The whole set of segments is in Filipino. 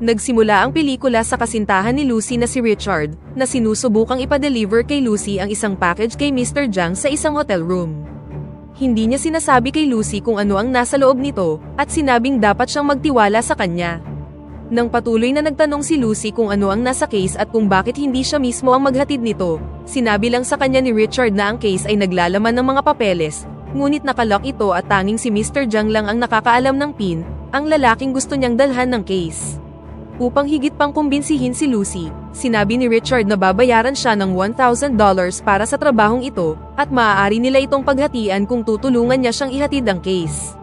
Nagsimula ang pelikula sa kasintahan ni Lucy na si Richard, na sinusubukang ipa-deliver kay Lucy ang isang package kay Mr. Jiang sa isang hotel room. Hindi niya sinasabi kay Lucy kung ano ang nasa loob nito, at sinabing dapat siyang magtiwala sa kanya. Nang patuloy na nagtanong si Lucy kung ano ang nasa case at kung bakit hindi siya mismo ang maghatid nito, sinabi lang sa kanya ni Richard na ang case ay naglalaman ng mga papeles, ngunit nakalock ito at tanging si Mr. Jiang lang ang nakakaalam ng PIN, ang lalaking gusto niyang dalhan ng case. Upang higit pang kumbinsihin si Lucy, sinabi ni Richard na babayaran siya ng $1,000 para sa trabahong ito, at maaari nila itong paghatian kung tutulungan niya siyang ihatid ang case.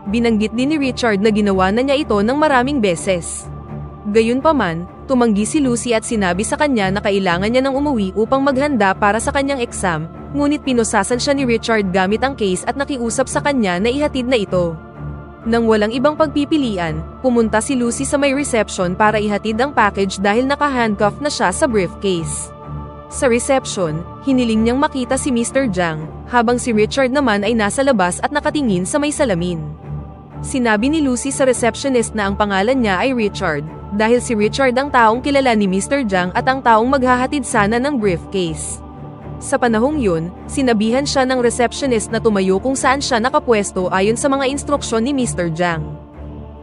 Binanggit din ni Richard na ginawa na niya ito ng maraming beses. Gayunpaman, tumanggi si Lucy at sinabi sa kanya na kailangan niya nang umuwi upang maghanda para sa kanyang exam, ngunit pinusasan siya ni Richard gamit ang case at nakiusap sa kanya na ihatid na ito. Nang walang ibang pagpipilian, pumunta si Lucy sa may reception para ihatid ang package dahil naka-handcuff na siya sa briefcase. Sa reception, hiniling niyang makita si Mr. Jiang, habang si Richard naman ay nasa labas at nakatingin sa may salamin. Sinabi ni Lucy sa receptionist na ang pangalan niya ay Richard, dahil si Richard ang taong kilala ni Mr. Jiang at ang taong maghahatid sana ng briefcase. Sa panahong yun, sinabihan siya ng receptionist na tumayo kung saan siya nakapwesto ayon sa mga instruksyon ni Mr. Jiang.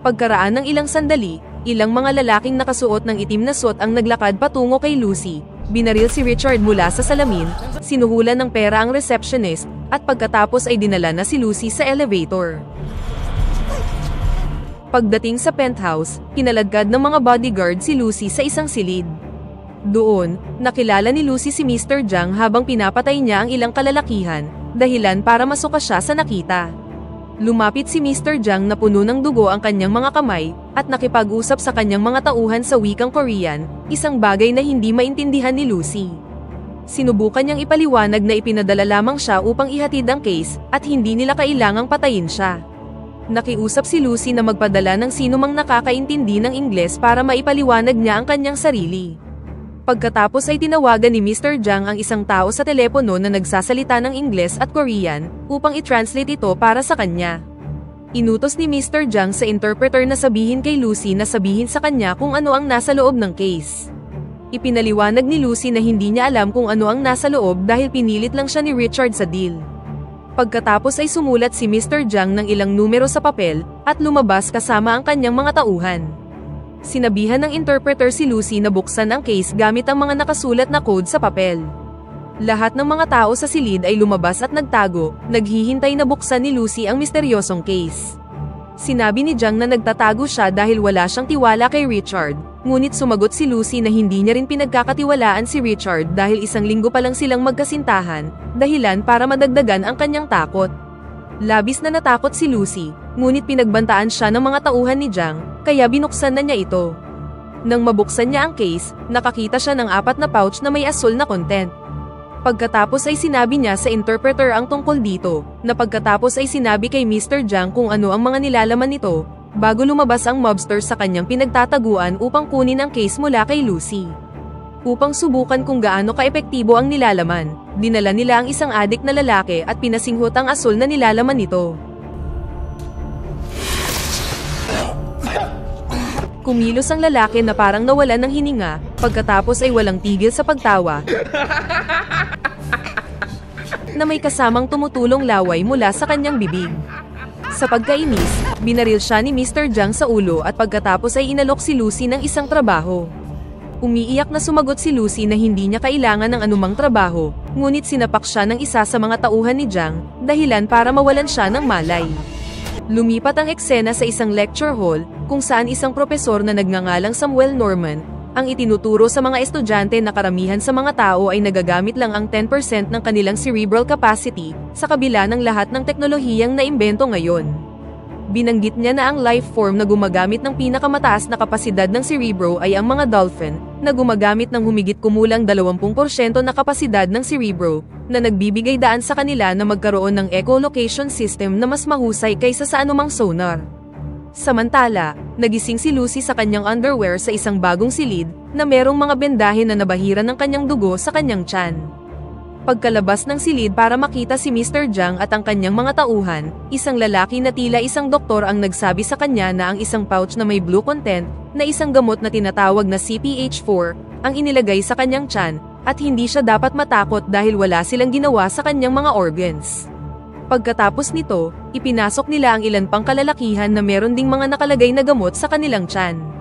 Pagkaraan ng ilang sandali, ilang mga lalaking nakasuot ng itim na suot ang naglakad patungo kay Lucy, binaril si Richard mula sa salamin, sinuhulan ng pera ang receptionist, at pagkatapos ay dinala na si Lucy sa elevator. Pagdating sa penthouse, kinaladkad ng mga bodyguard si Lucy sa isang silid. Doon, nakilala ni Lucy si Mr. Jiang habang pinapatay niya ang ilang kalalakihan, dahilan para masuka siya sa nakita. Lumapit si Mr. Jiang na puno ng dugo ang kanyang mga kamay, at nakipag-usap sa kanyang mga tauhan sa wikang Korean, isang bagay na hindi maintindihan ni Lucy. Sinubukan niyang ipaliwanag na ipinadala lamang siya upang ihatid ang case, at hindi nila kailangang patayin siya. Nakiusap si Lucy na magpadala ng sinumang nakakaintindi ng Ingles para maipaliwanag niya ang kanyang sarili. Pagkatapos ay tinawagan ni Mr. Jiang ang isang tao sa telepono na nagsasalita ng Ingles at Korean, upang i-translate ito para sa kanya. Inutos ni Mr. Jiang sa interpreter na sabihin kay Lucy na sabihin sa kanya kung ano ang nasa loob ng case. Ipinaliwanag ni Lucy na hindi niya alam kung ano ang nasa loob dahil pinilit lang siya ni Richard sa deal. Pagkatapos ay sumulat si Mr. Jiang ng ilang numero sa papel, at lumabas kasama ang kanyang mga tauhan. Sinabihan ng interpreter si Lucy na buksan ang case gamit ang mga nakasulat na code sa papel. Lahat ng mga tao sa silid ay lumabas at nagtago, naghihintay na buksan ni Lucy ang misteryosong case. Sinabi ni Jiang na nagtatago siya dahil wala siyang tiwala kay Richard, ngunit sumagot si Lucy na hindi niya rin pinagkakatiwalaan si Richard dahil isang linggo pa lang silang magkasintahan, dahilan para madagdagan ang kanyang takot. Labis na natakot si Lucy, ngunit pinagbantaan siya ng mga tauhan ni Jiang, kaya binuksan na niya ito. Nang mabuksan niya ang case, nakakita siya ng 4 na pouch na may asul na content. Pagkatapos ay sinabi niya sa interpreter ang tungkol dito, na pagkatapos ay sinabi kay Mr. Jiang kung ano ang mga nilalaman nito, bago lumabas ang mobster sa kanyang pinagtataguan upang kunin ang case mula kay Lucy. Upang subukan kung gaano kaepektibo ang nilalaman, dinala nila ang isang adik na lalaki at pinasinghot ang asul na nilalaman nito. Kumilos ang lalaki na parang nawalan ng hininga, pagkatapos ay walang tigil sa pagtawa, na may kasamang tumutulong laway mula sa kanyang bibig. Sa pagkainis, binaril siya ni Mr. Jiang sa ulo at pagkatapos ay inalok si Lucy ng isang trabaho. Umiiyak na sumagot si Lucy na hindi niya kailangan ng anumang trabaho, ngunit sinapak siya ng isa sa mga tauhan ni Jiang, dahilan para mawalan siya ng malay. Lumipat ang eksena sa isang lecture hall, kung saan isang propesor na nagngangalang Samuel Norman, ang itinuturo sa mga estudyante na karamihan sa mga tao ay nagagamit lang ang 10% ng kanilang cerebral capacity, sa kabila ng lahat ng teknolohiyang naimbento ngayon. Binanggit niya na ang life form na gumagamit ng pinakamataas na kapasidad ng cerebro ay ang mga dolphin, na gumagamit ng humigit kumulang 20% na kapasidad ng cerebro, na nagbibigay daan sa kanila na magkaroon ng echolocation system na mas mahusay kaysa sa anumang sonar. Samantala, nagising si Lucy sa kanyang underwear sa isang bagong silid, na merong mga bendahe na nabahiran ng kanyang dugo sa kanyang tiyan. Pagkalabas ng silid para makita si Mr. Jiang at ang kanyang mga tauhan, isang lalaki na tila isang doktor ang nagsabi sa kanya na ang isang pouch na may blue content, na isang gamot na tinatawag na CPH4, ang inilagay sa kanyang tiyan, at hindi siya dapat matakot dahil wala silang ginawa sa kanyang mga organs. Pagkatapos nito, ipinasok nila ang ilan pang kalalakihan na meron ding mga nakalagay na gamot sa kanilang tiyan.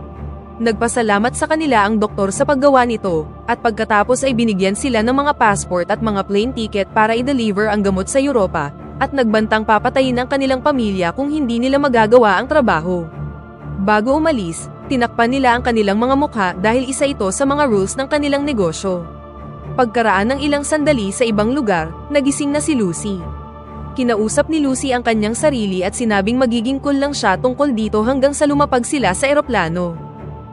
Nagpasalamat sa kanila ang doktor sa paggawa nito, at pagkatapos ay binigyan sila ng mga passport at mga plane ticket para i-deliver ang gamot sa Europa, at nagbantang papatayin ang kanilang pamilya kung hindi nila magagawa ang trabaho. Bago umalis, tinakpan nila ang kanilang mga mukha dahil isa ito sa mga rules ng kanilang negosyo. Pagkaraan ng ilang sandali sa ibang lugar, nagising na si Lucy. Kinausap ni Lucy ang kanyang sarili at sinabing magiging cool lang siya tungkol dito hanggang sa lumapag sila sa eroplano.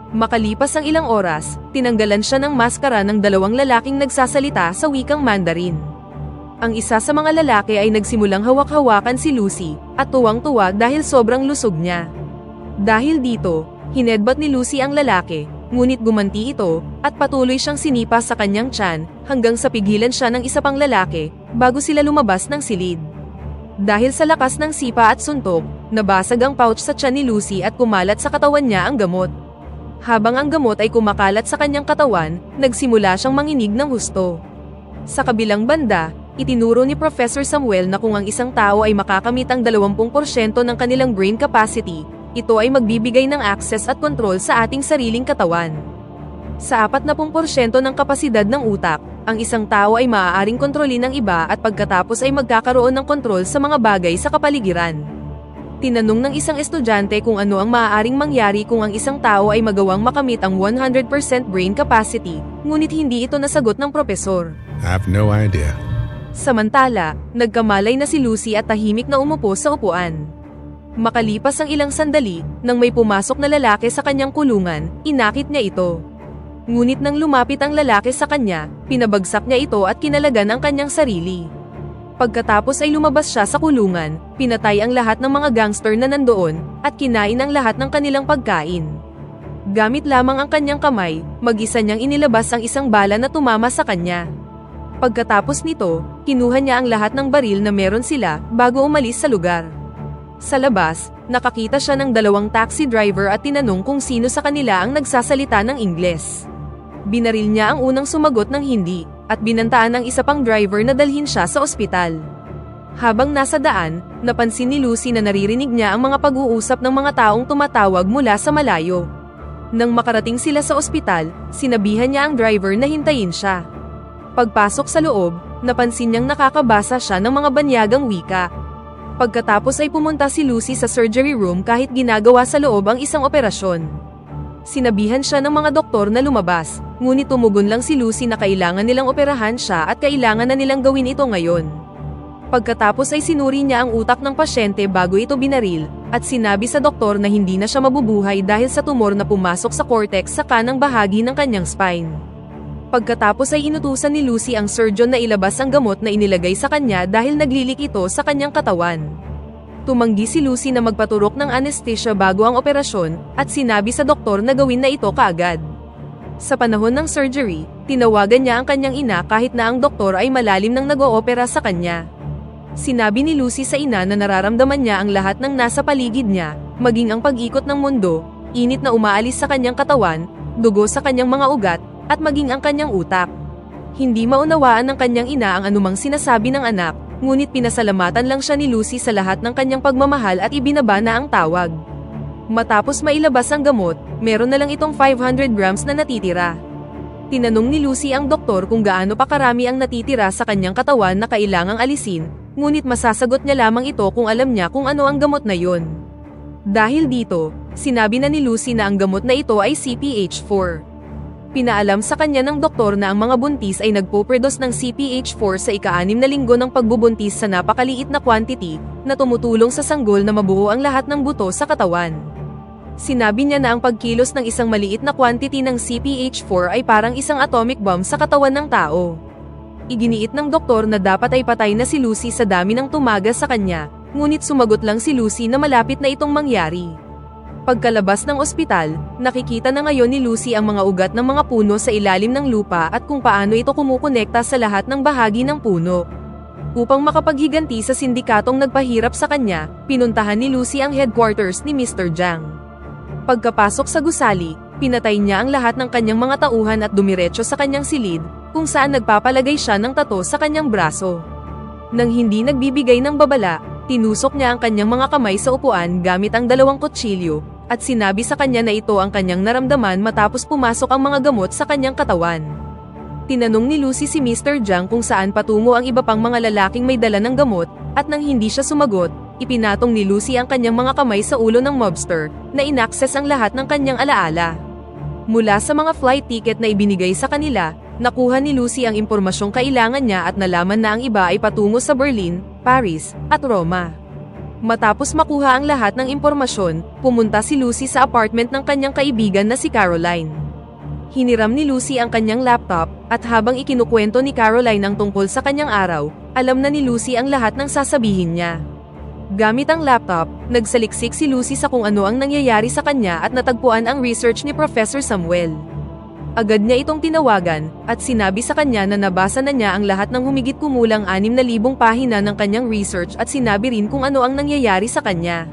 Makalipas ang ilang oras, tinanggalan siya ng maskara ng dalawang lalaking nagsasalita sa wikang Mandarin. Ang isa sa mga lalaki ay nagsimulang hawak-hawakan si Lucy, at tuwang-tuwa dahil sobrang lusog niya. Dahil dito, hinedbat ni Lucy ang lalaki, ngunit gumanti ito, at patuloy siyang sinipa sa kanyang tiyan, hanggang sa pigilan siya ng isa pang lalaki, bago sila lumabas ng silid. Dahil sa lakas ng sipa at suntok, nabasag ang pouch sa tiyan ni Lucy at kumalat sa katawan niya ang gamot. Habang ang gamot ay kumakalat sa kanyang katawan, nagsimula siyang manginig ng husto. Sa kabilang banda, itinuro ni Professor Samuel na kung ang isang tao ay makakamit ang 20% ng kanilang brain capacity, ito ay magbibigay ng access at control sa ating sariling katawan. Sa 40% ng kapasidad ng utak, ang isang tao ay maaaring kontrolin ng iba at pagkatapos ay magkakaroon ng kontrol sa mga bagay sa kapaligiran. Tinanong ng isang estudyante kung ano ang maaaring mangyari kung ang isang tao ay magawang makamit ang 100% brain capacity, ngunit hindi ito nasagot ng propesor. I have no idea. Samantala, nagkamalay na si Lucy at tahimik na umupo sa upuan. Makalipas ang ilang sandali, nang may pumasok na lalaki sa kanyang kulungan, inakit niya ito. Ngunit nang lumapit ang lalaki sa kanya, pinabagsak niya ito at kinalagan ang kanyang sarili. Pagkatapos ay lumabas siya sa kulungan, pinatay ang lahat ng mga gangster na nandoon, at kinain ang lahat ng kanilang pagkain. Gamit lamang ang kanyang kamay, mag-isa niyang inilabas ang isang bala na tumama sa kanya. Pagkatapos nito, kinuha niya ang lahat ng baril na meron sila, bago umalis sa lugar. Sa labas, nakakita siya ng dalawang taxi driver at tinanong kung sino sa kanila ang nagsasalita ng Ingles. Binaril niya ang unang sumagot ng hindi, at binantaan ng isa pang driver na dalhin siya sa ospital. Habang nasa daan, napansin ni Lucy na naririnig niya ang mga pag-uusap ng mga taong tumatawag mula sa malayo. Nang makarating sila sa ospital, sinabihan niya ang driver na hintayin siya. Pagpasok sa loob, napansin niyang nakakabasa siya ng mga banyagang wika. Pagkatapos ay pumunta si Lucy sa surgery room kahit ginagawa sa loob ang isang operasyon. Sinabihan siya ng mga doktor na lumabas, ngunit tumugon lang si Lucy na kailangan nilang operahan siya at kailangan na nilang gawin ito ngayon. Pagkatapos ay sinuri niya ang utak ng pasyente bago ito binaril, at sinabi sa doktor na hindi na siya mabubuhay dahil sa tumor na pumasok sa cortex sa kanang bahagi ng kanyang spine. Pagkatapos ay inutusan ni Lucy ang surgeon na ilabas ang gamot na inilagay sa kanya dahil naglilik ito sa kanyang katawan. Tumanggi si Lucy na magpaturok ng anesthesia bago ang operasyon, at sinabi sa doktor na gawin na ito kaagad. Sa panahon ng surgery, tinawagan niya ang kanyang ina kahit na ang doktor ay malalim nang nag-oopera sa kanya. Sinabi ni Lucy sa ina na nararamdaman niya ang lahat ng nasa paligid niya, maging ang pag-ikot ng mundo, init na umaalis sa kanyang katawan, dugo sa kanyang mga ugat, at maging ang kanyang utak. Hindi maunawaan ng kanyang ina ang anumang sinasabi ng anak, ngunit pinasalamatan lang siya ni Lucy sa lahat ng kanyang pagmamahal at ibinaba na ang tawag. Matapos mailabas ang gamot, meron na lang itong 500 grams na natitira. Tinanong ni Lucy ang doktor kung gaano pa karami ang natitira sa kanyang katawan na kailangang alisin, ngunit masasagot niya lamang ito kung alam niya kung ano ang gamot na yon. Dahil dito, sinabi na ni Lucy na ang gamot na ito ay CPH4. Pinaalam sa kanya ng doktor na ang mga buntis ay nagpo-produce ng CPH4 sa ika-6 na linggo ng pagbubuntis sa napakaliit na quantity, na tumutulong sa sanggol na mabuo ang lahat ng buto sa katawan. Sinabi niya na ang pagkilos ng isang maliit na quantity ng CPH4 ay parang isang atomic bomb sa katawan ng tao. Iginiit ng doktor na dapat ay patay na si Lucy sa dami ng tumaga sa kanya, ngunit sumagot lang si Lucy na malapit na itong mangyari. Pagkalabas ng ospital, nakikita na ngayon ni Lucy ang mga ugat ng mga puno sa ilalim ng lupa at kung paano ito kumukonekta sa lahat ng bahagi ng puno. Upang makapaghiganti sa sindikatong nagpahirap sa kanya, pinuntahan ni Lucy ang headquarters ni Mr. Jiang. Pagkapasok sa gusali, pinatay niya ang lahat ng kanyang mga tauhan at dumiretso sa kanyang silid, kung saan nagpapalagay siya ng tato sa kanyang braso. Nang hindi nagbibigay ng babala, tinusok niya ang kanyang mga kamay sa upuan gamit ang 2 kutsilyo, at sinabi sa kanya na ito ang kanyang naramdaman matapos pumasok ang mga gamot sa kanyang katawan. Tinanong ni Lucy si Mr. Jiang kung saan patungo ang iba pang mga lalaking may dala ng gamot, at nang hindi siya sumagot, ipinatong ni Lucy ang kanyang mga kamay sa ulo ng mobster, na inakses ang lahat ng kanyang alaala. Mula sa mga flight ticket na ibinigay sa kanila, nakuha ni Lucy ang impormasyong kailangan niya at nalaman na ang iba ay patungo sa Berlin, Paris, at Roma. Matapos makuha ang lahat ng impormasyon, pumunta si Lucy sa apartment ng kanyang kaibigan na si Caroline. Hiniram ni Lucy ang kanyang laptop, at habang ikinukwento ni Caroline ang tungkol sa kanyang araw, alam na ni Lucy ang lahat ng sasabihin niya. Gamit ang laptop, nagsaliksik si Lucy sa kung ano ang nangyayari sa kanya at natagpuan ang research ni Professor Samuel. Agad niya itong tinawagan, at sinabi sa kanya na nabasa na niya ang lahat ng humigit kumulang 6,000 pahina ng kanyang research at sinabi rin kung ano ang nangyayari sa kanya.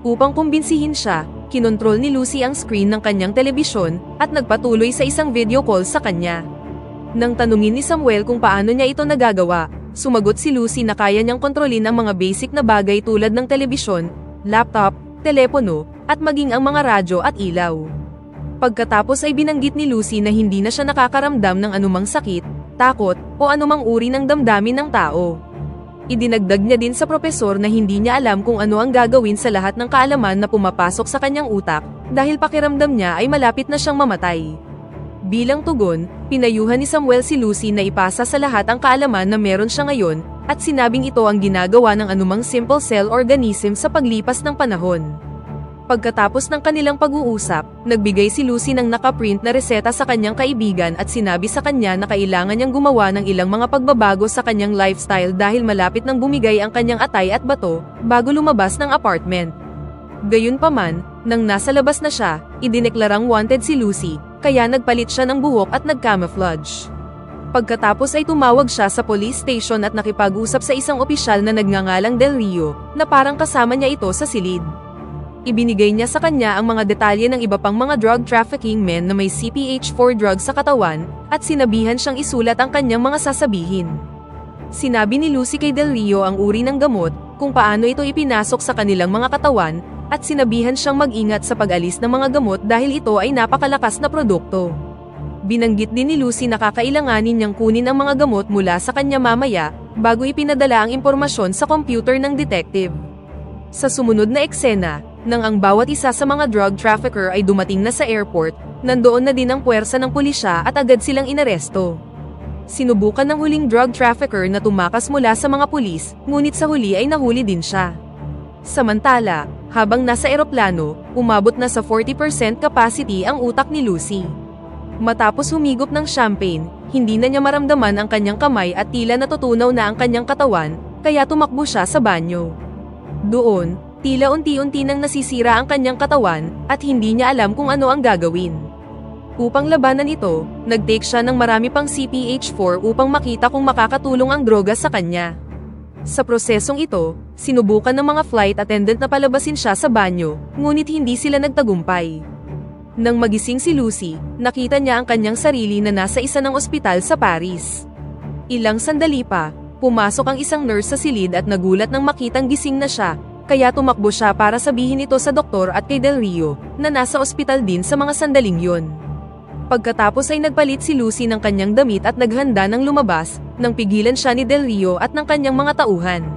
Upang kumbinsihin siya, kinontrol ni Lucy ang screen ng kanyang telebisyon, at nagpatuloy sa isang video call sa kanya. Nang tanungin ni Samuel kung paano niya ito nagagawa, sumagot si Lucy na kaya niyang kontrolin ang mga basic na bagay tulad ng telebisyon, laptop, telepono, at maging ang mga radyo at ilaw. Pagkatapos ay binanggit ni Lucy na hindi na siya nakakaramdam ng anumang sakit, takot, o anumang uri ng damdamin ng tao. Idinagdag niya din sa propesor na hindi niya alam kung ano ang gagawin sa lahat ng kaalaman na pumapasok sa kanyang utak, dahil pakiramdam niya ay malapit na siyang mamatay. Bilang tugon, pinayuhan ni Samuel si Lucy na ipasa sa lahat ang kaalaman na meron siya ngayon, at sinabing ito ang ginagawa ng anumang simple cell organism sa paglipas ng panahon. Pagkatapos ng kanilang pag-uusap, nagbigay si Lucy ng nakaprint na reseta sa kanyang kaibigan at sinabi sa kanya na kailangan niyang gumawa ng ilang mga pagbabago sa kanyang lifestyle dahil malapit nang bumigay ang kanyang atay at bato, bago lumabas ng apartment. Gayunpaman, nang nasa labas na siya, idineklarang wanted si Lucy, kaya nagpalit siya ng buhok at nag-camouflage. Pagkatapos ay tumawag siya sa police station at nakipag-usap sa isang opisyal na nagngangalang Del Rio, na parang kasama niya ito sa silid. Ibinigay niya sa kanya ang mga detalye ng iba pang mga drug trafficking men na may CPH-4 drugs sa katawan, at sinabihan siyang isulat ang kanyang mga sasabihin. Sinabi ni Lucy kay Del Rio ang uri ng gamot, kung paano ito ipinasok sa kanilang mga katawan, at sinabihan siyang mag-ingat sa pag-alis ng mga gamot dahil ito ay napakalakas na produkto. Binanggit din ni Lucy na kakailanganin niyang kunin ang mga gamot mula sa kanya mamaya, bago ipinadala ang impormasyon sa computer ng detective. Sa sumunod na eksena, nang ang bawat isa sa mga drug trafficker ay dumating na sa airport, nandoon na din ang puwersa ng pulisya at agad silang inaresto. Sinubukan ng huling drug trafficker na tumakas mula sa mga pulis, ngunit sa huli ay nahuli din siya. Samantala, habang nasa eroplano, umabot na sa 40% capacity ang utak ni Lucy. Matapos humigop ng champagne, hindi na niya maramdaman ang kanyang kamay at tila natutunaw na ang kanyang katawan, kaya tumakbo siya sa banyo. Doon, tila unti-unti nang nasisira ang kanyang katawan, at hindi niya alam kung ano ang gagawin. Upang labanan ito, nag-take siya ng marami pang CPH-4 upang makita kung makakatulong ang droga sa kanya. Sa prosesong ito, sinubukan ng mga flight attendant na palabasin siya sa banyo, ngunit hindi sila nagtagumpay. Nang magising si Lucy, nakita niya ang kanyang sarili na nasa isa ng ospital sa Paris. Ilang sandali pa, pumasok ang isang nurse sa silid at nagulat nang makitang gising na siya, kaya tumakbo siya para sabihin ito sa doktor at kay Del Rio, na nasa ospital din sa mga sandaling yon. Pagkatapos ay nagpalit si Lucy ng kanyang damit at naghanda ng lumabas, nang pigilan siya ni Del Rio at ng kanyang mga tauhan.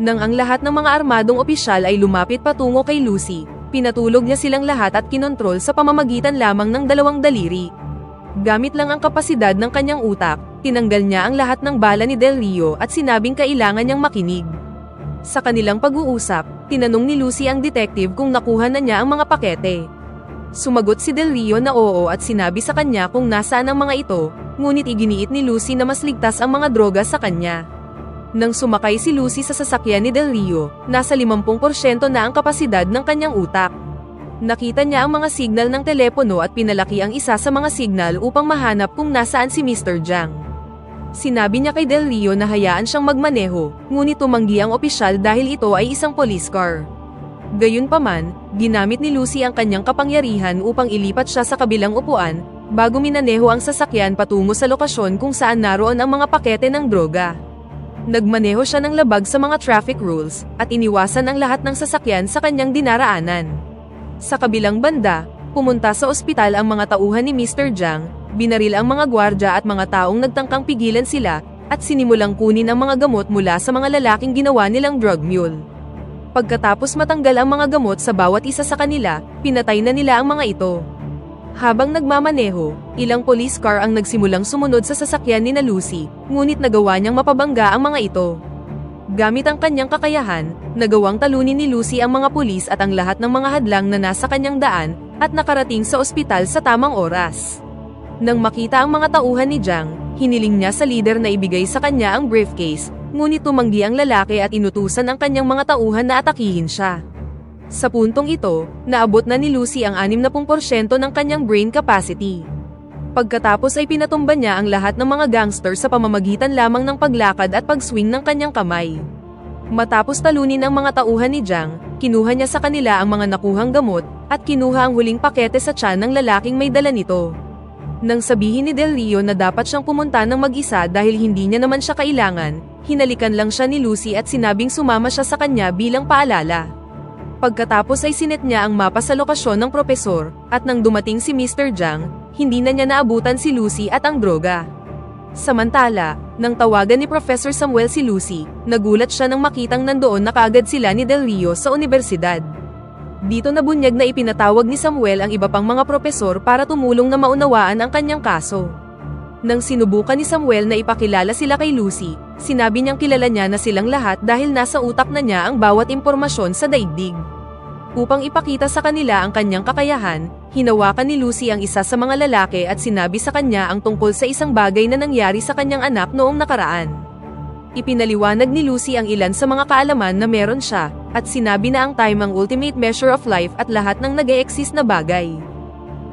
Nang ang lahat ng mga armadong opisyal ay lumapit patungo kay Lucy, pinatulog niya silang lahat at kinontrol sa pamamagitan lamang ng 2 daliri. Gamit lang ang kapasidad ng kanyang utak, tinanggal niya ang lahat ng bala ni Del Rio at sinabing kailangan niyang makinig. Sa kanilang pag-uusap, tinanong ni Lucy ang detective kung nakuha na niya ang mga pakete. Sumagot si Del Rio na oo at sinabi sa kanya kung nasaan ang mga ito, ngunit iginiit ni Lucy na mas ligtas ang mga droga sa kanya. Nang sumakay si Lucy sa sasakyan ni Del Rio, nasa 50% na ang kapasidad ng kanyang utak. Nakita niya ang mga signal ng telepono at pinalaki ang isa sa mga signal upang mahanap kung nasaan si Mr. Jiang. Sinabi niya kay Del Rio na hayaan siyang magmaneho, ngunit tumanggi ang opisyal dahil ito ay isang police car. Gayunpaman, ginamit ni Lucy ang kanyang kapangyarihan upang ilipat siya sa kabilang upuan, bago minaneho ang sasakyan patungo sa lokasyon kung saan naroon ang mga pakete ng droga. Nagmaneho siya ng labag sa mga traffic rules, at iniwasan ang lahat ng sasakyan sa kanyang dinaraanan. Sa kabilang banda, pumunta sa ospital ang mga tauhan ni Mr. Jiang, binaril ang mga gwardya at mga taong nagtangkang pigilan sila, at sinimulang kunin ang mga gamot mula sa mga lalaking ginawa nilang drug mule. Pagkatapos matanggal ang mga gamot sa bawat isa sa kanila, pinatay na nila ang mga ito. Habang nagmamaneho, ilang police car ang nagsimulang sumunod sa sasakyan ni na Lucy, ngunit nagawa niyang mapabangga ang mga ito. Gamit ang kanyang kakayahan, nagawang talunin ni Lucy ang mga pulis at ang lahat ng mga hadlang na nasa kanyang daan, at nakarating sa ospital sa tamang oras. Nang makita ang mga tauhan ni Jiang, hiniling niya sa leader na ibigay sa kanya ang briefcase, ngunit tumanggi ang lalaki at inutusan ang kanyang mga tauhan na atakihin siya. Sa puntong ito, naabot na ni Lucy ang 60% ng kanyang brain capacity. Pagkatapos ay pinatumba niya ang lahat ng mga gangster sa pamamagitan lamang ng paglakad at pag-swing ng kanyang kamay. Matapos talunin ang mga tauhan ni Jiang, kinuha niya sa kanila ang mga nakuhang gamot, at kinuha ang huling pakete sa tiyan ng lalaking may dala nito. Nang sabihin ni Del Rio na dapat siyang pumunta ng mag-isa dahil hindi niya naman siya kailangan, hinalikan lang siya ni Lucy at sinabing sumama siya sa kanya bilang paalala. Pagkatapos ay sinet niya ang mapa sa lokasyon ng propesor, at nang dumating si Mr. Jiang, hindi na niya naabutan si Lucy at ang droga. Samantala, nang tawagan ni Professor Samuel si Lucy, nagulat siya nang makitang nandoon na kaagad sila ni Del Rio sa universidad. Dito nabunyag na ipinatawag ni Samuel ang iba pang mga propesor para tumulong na maunawaan ang kanyang kaso. Nang sinubukan ni Samuel na ipakilala sila kay Lucy, sinabi niyang kilala niya na silang lahat dahil nasa utak na niya ang bawat impormasyon sa daigdig. Upang ipakita sa kanila ang kanyang kakayahan, hinawakan ni Lucy ang isa sa mga lalaki at sinabi sa kanya ang tungkol sa isang bagay na nangyari sa kanyang anak noong nakaraan. Ipinaliwanag ni Lucy ang ilan sa mga kaalaman na meron siya, at sinabi na ang time ang ultimate measure of life at lahat ng nag-e-exist na bagay.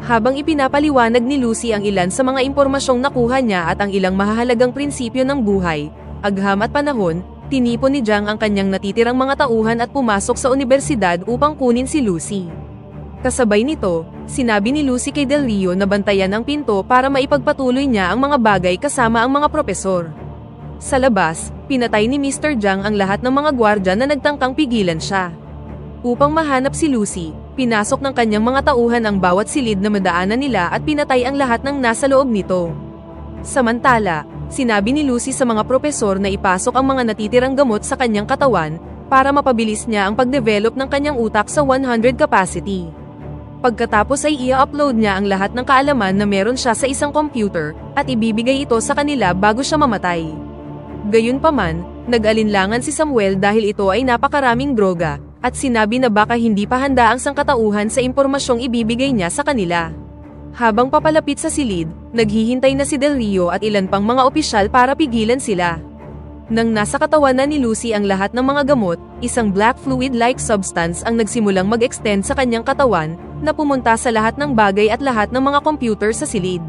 Habang ipinapaliwanag ni Lucy ang ilan sa mga impormasyong nakuha niya at ang ilang mahahalagang prinsipyo ng buhay, agham at panahon, tinipon ni Jiang ang kanyang natitirang mga tauhan at pumasok sa universidad upang kunin si Lucy. Kasabay nito, sinabi ni Lucy kay Del Rio na bantayan ang pinto para maipagpatuloy niya ang mga bagay kasama ang mga propesor. Sa labas, pinatay ni Mr. Jiang ang lahat ng mga gwardya na nagtangkang pigilan siya. Upang mahanap si Lucy, pinasok ng kanyang mga tauhan ang bawat silid na madaanan nila at pinatay ang lahat ng nasa loob nito. Samantala, sinabi ni Lucy sa mga propesor na ipasok ang mga natitirang gamot sa kanyang katawan, para mapabilis niya ang pag-develop ng kanyang utak sa 100 capacity. Pagkatapos ay i-upload niya ang lahat ng kaalaman na meron siya sa isang computer, at ibibigay ito sa kanila bago siya mamatay. Gayunpaman, nag-alinlangan si Samuel dahil ito ay napakaraming droga, at sinabi na baka hindi pa handa ang sangkatauhan sa impormasyong ibibigay niya sa kanila. Habang papalapit sa silid, naghihintay na si Del Rio at ilan pang mga opisyal para pigilan sila. Nang nasa katawan na ni Lucy ang lahat ng mga gamot, isang black fluid-like substance ang nagsimulang mag-extend sa kanyang katawan, na pumunta sa lahat ng bagay at lahat ng mga computer sa silid.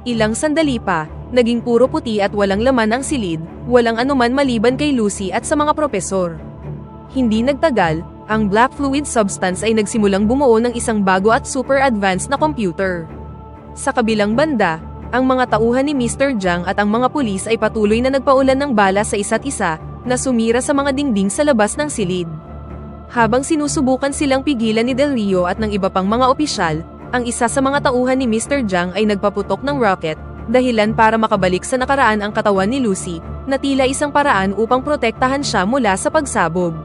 Ilang sandali pa, naging puro puti at walang laman ang silid, walang anuman maliban kay Lucy at sa mga propesor. Hindi nagtagal, ang black fluid substance ay nagsimulang bumuo ng isang bago at super advanced na computer. Sa kabilang banda, ang mga tauhan ni Mr. Jiang at ang mga pulis ay patuloy na nagpaulan ng bala sa isa't isa, na sumira sa mga dingding sa labas ng silid. Habang sinusubukan silang pigilan ni Del Rio at ng iba pang mga opisyal, ang isa sa mga tauhan ni Mr. Jiang ay nagpaputok ng rocket, dahilan para makabalik sa nakaraan ang katawan ni Lucy, na tila isang paraan upang protektahan siya mula sa pagsabog.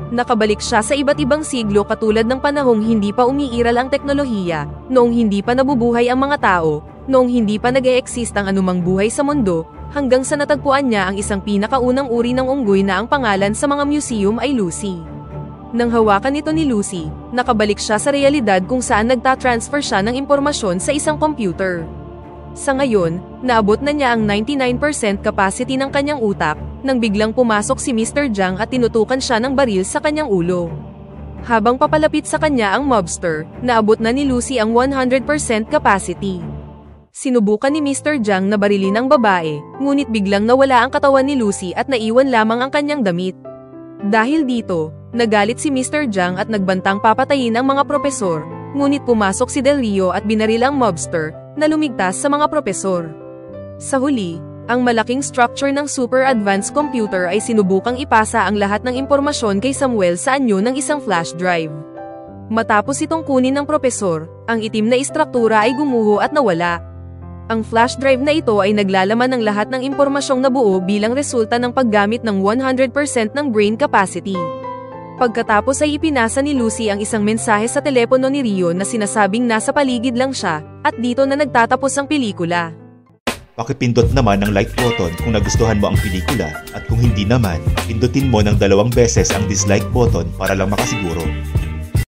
Nakabalik siya sa iba't ibang siglo katulad ng panahong hindi pa umiiral ang teknolohiya, noong hindi pa nabubuhay ang mga tao, noong hindi pa nag-e-exist ang anumang buhay sa mundo, hanggang sa natagpuan niya ang isang pinakaunang uri ng unggoy na ang pangalan sa mga museum ay Lucy. Nang hawakan ito ni Lucy, nakabalik siya sa realidad kung saan nagtatransfer siya ng impormasyon sa isang computer. Sa ngayon, naabot na niya ang 99% capacity ng kanyang utak, nang biglang pumasok si Mr. Jiang at tinutukan siya ng baril sa kanyang ulo. Habang papalapit sa kanya ang mobster, naabot na ni Lucy ang 100% capacity. Sinubukan ni Mr. Jiang na barilin ang babae, ngunit biglang nawala ang katawan ni Lucy at naiwan lamang ang kanyang damit. Dahil dito, nagalit si Mr. Jiang at nagbantang papatayin ang mga propesor, ngunit pumasok si Del Rio at binaril ang mobster, na lumigtas sa mga propesor. Sa huli, ang malaking structure ng super advanced computer ay sinubukang ipasa ang lahat ng impormasyon kay Samuel sa anyo ng isang flash drive. Matapos itong kunin ng propesor, ang itim na istruktura ay gumuho at nawala. Ang flash drive na ito ay naglalaman ng lahat ng impormasyong nabuo bilang resulta ng paggamit ng 100% ng brain capacity. Pagkatapos ay ipinasa ni Lucy ang isang mensahe sa telepono ni Rio na sinasabing nasa paligid lang siya, at dito na nagtatapos ang pelikula. Pakipindot naman ang like button kung nagustuhan mo ang pelikula at kung hindi naman, pindutin mo ng 2 beses ang dislike button para lang makasiguro.